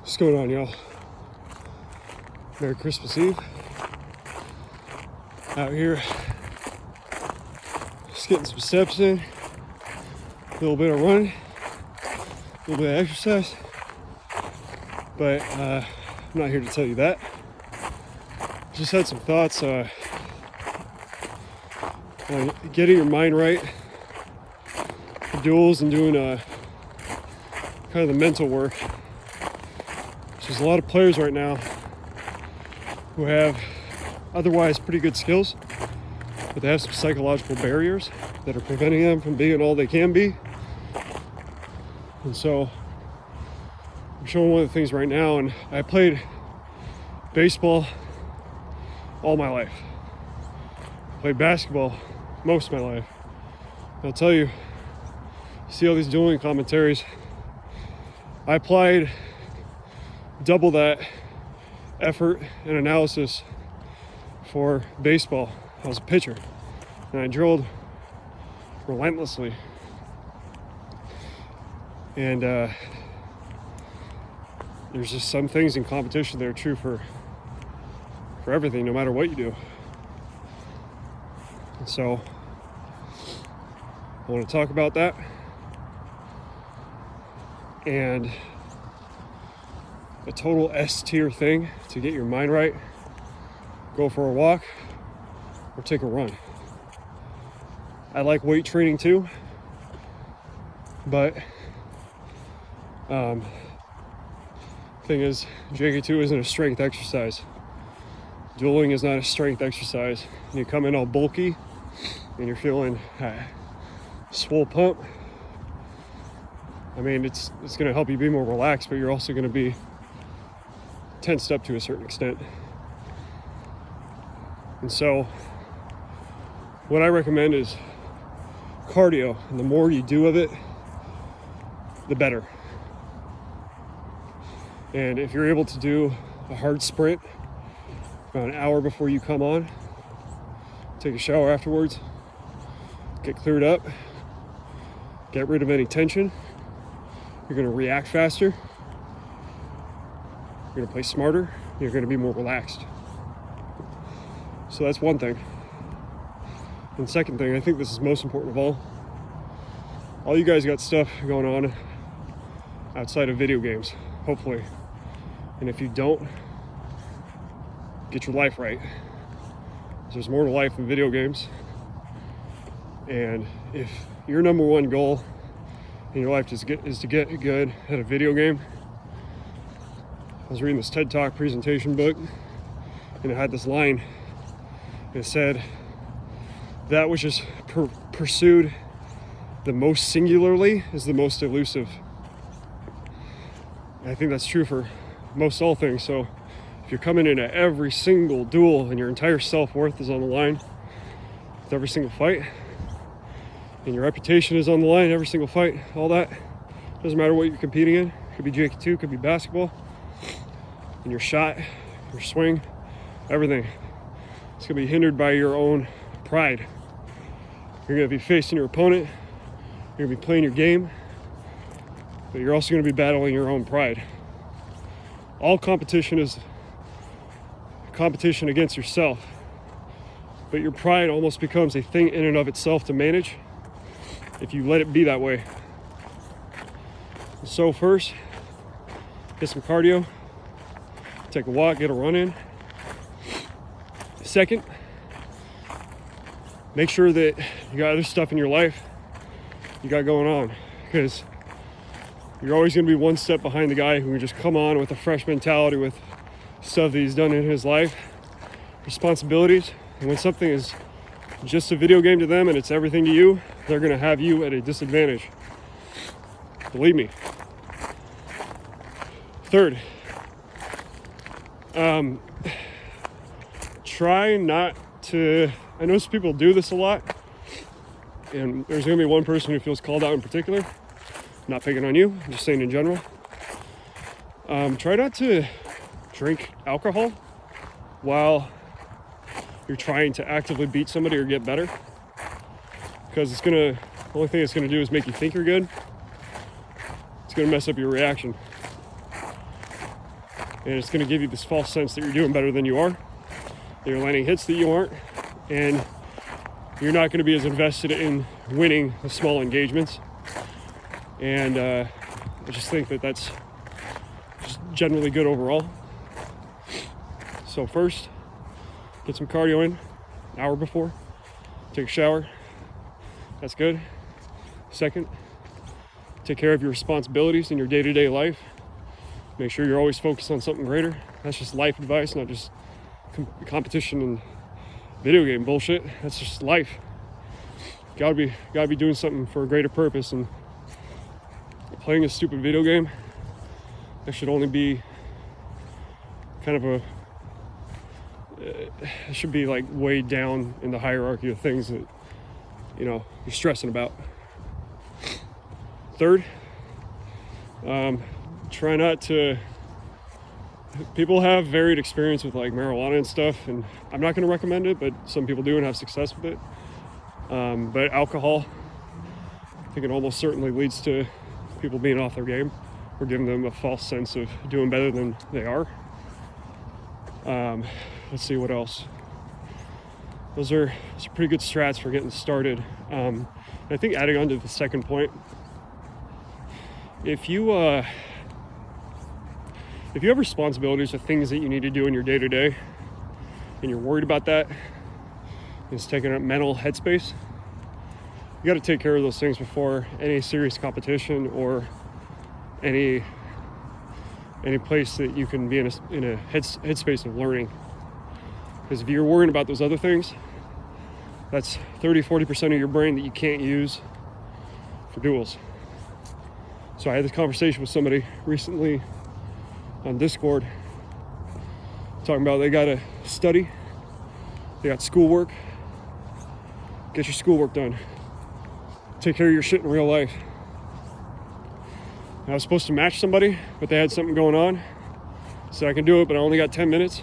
What's going on, y'all? Merry Christmas Eve. Out here, just getting some steps in, a little bit of running, a little bit of exercise. But I'm not here to tell you that. Just had some thoughts on getting your mind right for duels and doing kind of the mental work. There's a lot of players right now who have otherwise pretty good skills, but they have some psychological barriers that are preventing them from being all they can be. And so I'm showing one of the things right now, and I played baseball all my life. I played basketball most of my life. I'll tell you, see all these dueling commentaries. I applied double that effort and analysis for baseball. I was a pitcher, and I drilled relentlessly. And there's just some things in competition that are true for everything, no matter what you do. And so I want to talk about that. And a total S tier thing to get your mind right: go for a walk or take a run. I like weight training too, but thing is, JK2 isn't a strength exercise. Dueling is not a strength exercise. You come in all bulky and you're feeling swole pump. I mean, it's going to help you be more relaxed, but you're also going to be tensed up to a certain extent. And so what I recommend is cardio, and the more you do of it, the better. And if you're able to do a hard sprint about an hour before you come on, take a shower afterwards, get cleared up, get rid of any tension, you're going to react faster, you're going to play smarter, you're going to be more relaxed. So that's one thing. And second thing, I think this is most important of all you guys got stuff going on outside of video games, hopefully. And if you don't, get your life right. There's more to life than video games. And if your number one goal in your life is to get good at a video game, I was reading this TED Talk presentation book, and it had this line. It said, that which is pursued the most singularly is the most elusive. And I think that's true for most all things. So if you're coming into every single duel and your entire self-worth is on the line with every single fight, and your reputation is on the line every single fight, all that, doesn't matter what you're competing in. Could be JK2, could be basketball, and your shot, your swing, everything, it's going to be hindered by your own pride. You're going to be facing your opponent, you're going to be playing your game, but you're also going to be battling your own pride. All competition is competition against yourself, but your pride almost becomes a thing in and of itself to manage if you let it be that way. So first, get some cardio, take a walk, get a run in. Second, make sure that you got other stuff in your life you got going on, because you're always going to be one step behind the guy who can just come on with a fresh mentality with stuff that he's done in his life, responsibilities. And when something is just a video game to them and it's everything to you, they're going to have you at a disadvantage. Believe me. Third, try not to, I know some people do this a lot, and there's going to be one person who feels called out in particular. I'm not picking on you, I'm just saying in general. Try not to drink alcohol while you're trying to actively beat somebody or get better, because the only thing it's going to do is make you think you're good. It's going to mess up your reaction. And it's going to give you this false sense that you're doing better than you are, that you're landing hits that you aren't, and you're not going to be as invested in winning the small engagements. And I just think that that's just generally good overall. So first, get some cardio in, an hour before, take a shower, that's good. Second, take care of your responsibilities in your day-to-day life. Make sure you're always focused on something greater. That's just life advice, not just competition and video game bullshit. That's just life. Gotta be doing something for a greater purpose, and playing a stupid video game, that should only be kind of a it should be like way down in the hierarchy of things that, you know, you're stressing about. Third, try not to, people have varied experience with like marijuana and stuff, and I'm not going to recommend it, but some people do and have success with it. But alcohol, I think it almost certainly leads to people being off their game or giving them a false sense of doing better than they are. Let's see what else. Those are pretty good strats for getting started. I think adding on to the second point, if you have responsibilities or things that you need to do in your day-to-day and you're worried about that, it's taking up mental headspace, you got to take care of those things before any serious competition or any place that you can be in a headspace of learning. Because if you're worrying about those other things, that's 30-40% of your brain that you can't use for duels. So I had this conversation with somebody recently on Discord, talking about they gotta study, they got schoolwork. Get your schoolwork done. Take care of your shit in real life. I was supposed to match somebody, but they had something going on. So I can do it, but I only got 10 minutes.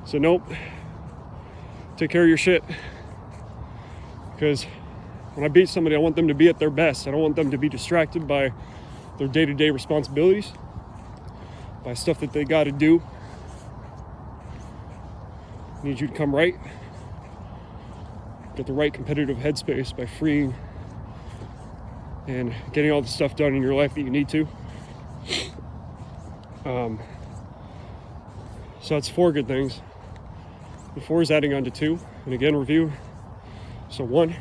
So nope. Take care of your shit. Because when I beat somebody, I want them to be at their best. I don't want them to be distracted by their day-to-day responsibilities, by stuff that they got to do. I need you to come right. Get the right competitive headspace by freeing and getting all the stuff done in your life that you need to. So that's 4 good things. And 4 is adding on to 2. And again, review. So 1,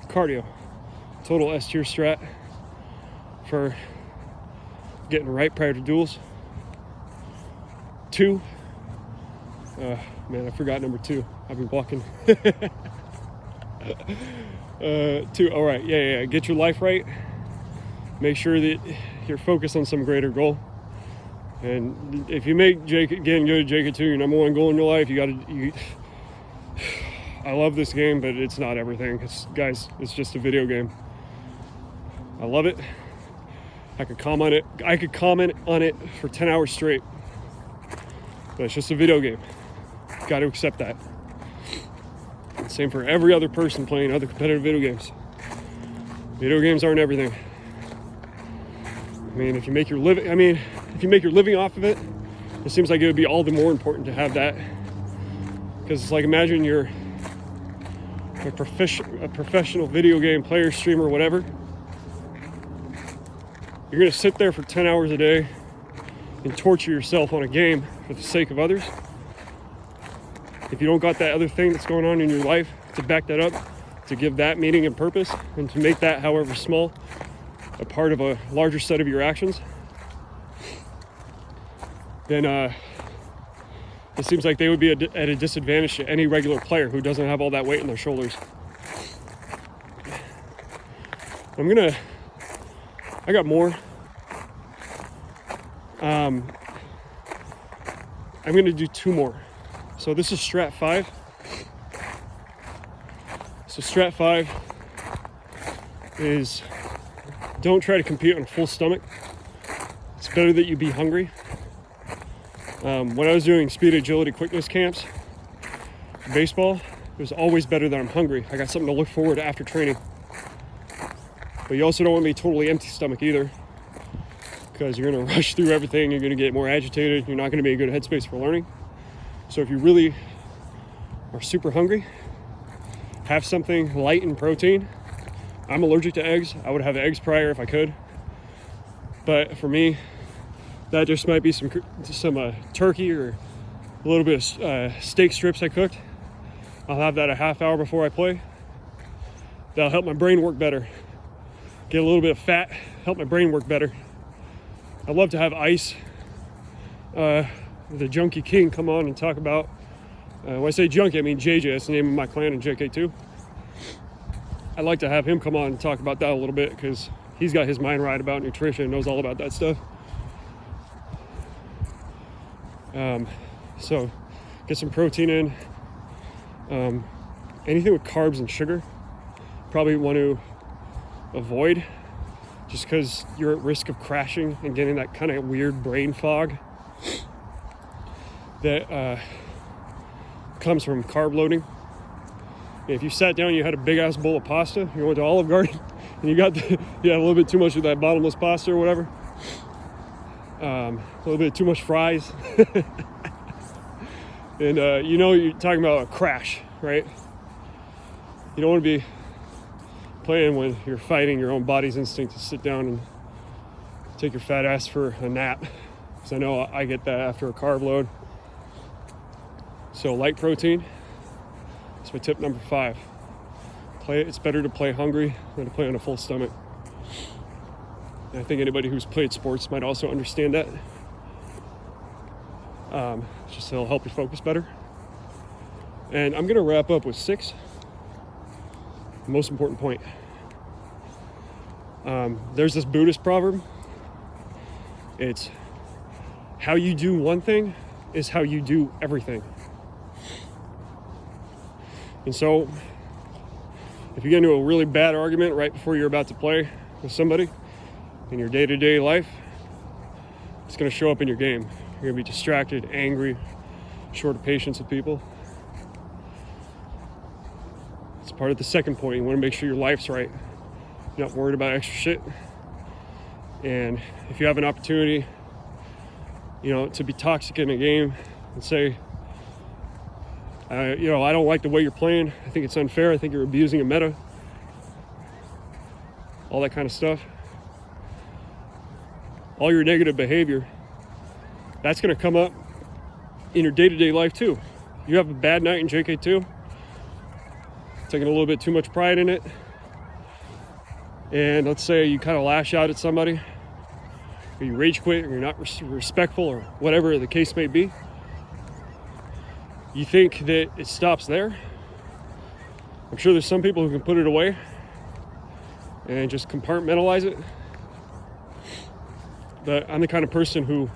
cardio. Total S tier strat for getting right prior to duels. 2, man, I forgot number 2. I've been walking. 2, all right, yeah, get your life right. Make sure that you're focused on some greater goal. And if you make getting good at JK2 your number 1 goal in your life, I love this game, but it's not everything. Guys, it's just a video game. I love it. I could comment on it for 10 hours straight. But it's just a video game. Got to accept that. And same for every other person playing other competitive video games. Video games aren't everything. I mean, if you make your living off of it, it seems like it would be all the more important to have that. Because it's like, imagine you're a professional video game player, streamer, whatever. You're gonna sit there for 10 hours a day and torture yourself on a game for the sake of others. If you don't got that other thing that's going on in your life to back that up, to give that meaning and purpose, and to make that, however small, a part of a larger set of your actions, then it seems like they would be at a disadvantage to any regular player who doesn't have all that weight on their shoulders. I got more. I'm gonna do 2 more. So this is strat 5. So strat 5 is, don't try to compete on a full stomach. It's better that you be hungry. When I was doing speed, agility, quickness camps, baseball, it was always better that I'm hungry. I got something to look forward to after training. But you also don't want to be totally empty stomach either, because you're going to rush through everything. You're going to get more agitated. You're not going to be in a good headspace for learning. So if you really are super hungry, have something light in protein. I'm allergic to eggs. I would have eggs prior if I could. But for me, that just might be some turkey or a little bit of steak strips I cooked. I'll have that a half hour before I play. That'll help my brain work better. Get a little bit of fat, help my brain work better. I'd love to have Ice, the Junkie King, come on and talk about, when I say junkie, I mean JJ, that's the name of my clan in JK2. I'd like to have him come on and talk about that a little bit because he's got his mind right about nutrition, knows all about that stuff. So get some protein in. Anything with carbs and sugar, probably want to avoid just because you're at risk of crashing and getting that kind of weird brain fog that comes from carb loading. If you sat down and you had a big ass bowl of pasta, you went to Olive Garden and you had a little bit too much of that bottomless pasta or whatever, a little bit too much fries, and you're talking about a crash, right? You don't want to be playing when you're fighting your own body's instinct to sit down and take your fat ass for a nap, because I know I get that after a carb load. So light protein. That's my tip number 5. It's better to play hungry than to play on a full stomach. And I think anybody who's played sports might also understand that. Just it'll help you focus better. And I'm gonna wrap up with 6. The most important point. There's this Buddhist proverb. It's how you do one thing is how you do everything. And so if you get into a really bad argument right before you're about to play with somebody in your day-to-day life, it's going to show up in your game. You're going to be distracted, angry, short of patience with people. It's part of the second point. You want to make sure your life's right. You're not worried about extra shit. And if you have an opportunity, to be toxic in a game and say, I don't like the way you're playing. I think it's unfair. I think you're abusing a meta. All that kind of stuff. All your negative behavior, that's going to come up in your day-to-day life too. You have a bad night in JK2, taking a little bit too much pride in it, and let's say you kind of lash out at somebody, or you rage quit, or you're not respectful, or whatever the case may be. You think that it stops there? I'm sure there's some people who can put it away and just compartmentalize it. But I'm the kind of person who,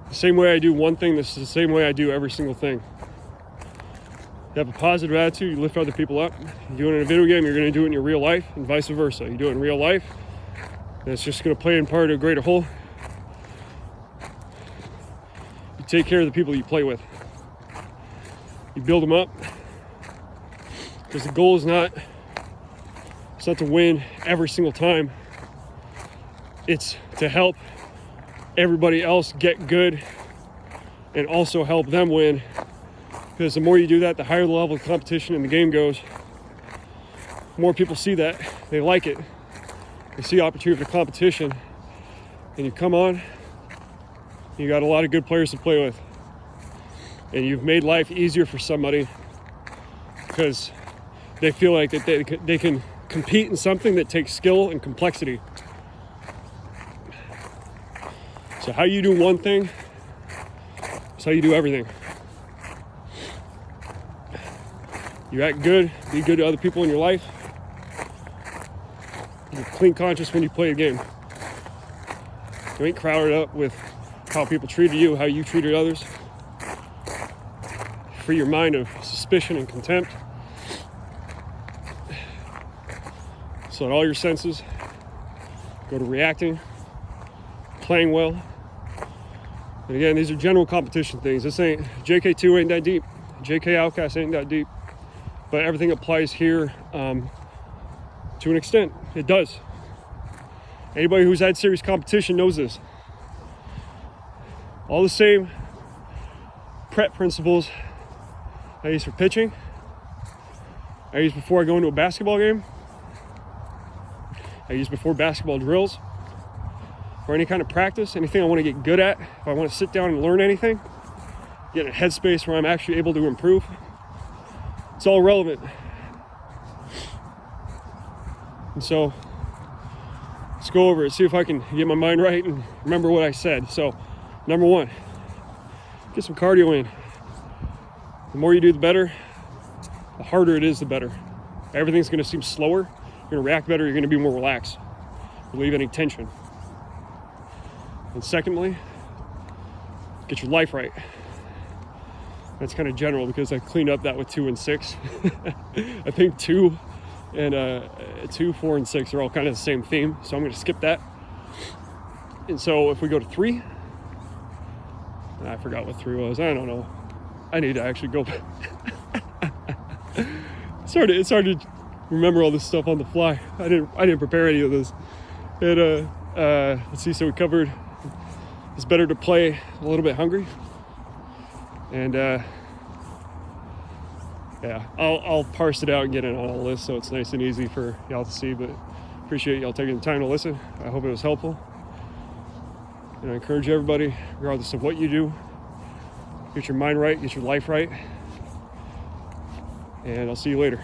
the same way I do one thing, this is the same way I do every single thing. You have a positive attitude, you lift other people up. You do it in a video game, you're going to do it in your real life, and vice versa. You do it in real life, and it's just going to play in part of a greater whole. You take care of the people you play with. You build them up, because the goal is not to win every single time. It's to help everybody else get good and also help them win, because the more you do that, the higher the level of competition in the game goes. The more people see that, they like it. They see opportunity for competition, and you come on, you got a lot of good players to play with. And you've made life easier for somebody because they feel like that they can compete in something that takes skill and complexity. So how you do one thing is how you do everything. You act good, be good to other people in your life. You're clean conscious when you play a game. You ain't crowded up with how people treated you, how you treated others. Free your mind of suspicion and contempt, so that all your senses go to reacting, playing well. And again, these are general competition things. This ain't, JK2 ain't that deep. JK Outcast ain't that deep. But everything applies here to an extent. It does. Anybody who's had serious competition knows this. All the same prep principles I use for pitching, I use before I go into a basketball game, I use before basketball drills, or any kind of practice, anything I want to get good at. If I want to sit down and learn anything, get in a headspace where I'm actually able to improve, it's all relevant. And so let's go over it, see if I can get my mind right and remember what I said. So number one, get some cardio in. The more you do, the better. The harder it is, the better. Everything's going to seem slower. You're going to react better. You're going to be more relaxed. Relieve any tension. And secondly, get your life right. That's kind of general because I cleaned up that with 2 and 6. I think 2, 4, and 6 are all kind of the same theme. So I'm going to skip that. And so if we go to 3, I forgot what 3 was. I don't know. I need to actually go back. It's hard to remember all this stuff on the fly. I didn't prepare any of this. And let's see. So we covered it's better to play a little bit hungry. And yeah, I'll parse it out and get it on a list so it's nice and easy for y'all to see. But appreciate y'all taking the time to listen. I hope it was helpful. And I encourage everybody, regardless of what you do, get your mind right, get your life right. And I'll see you later.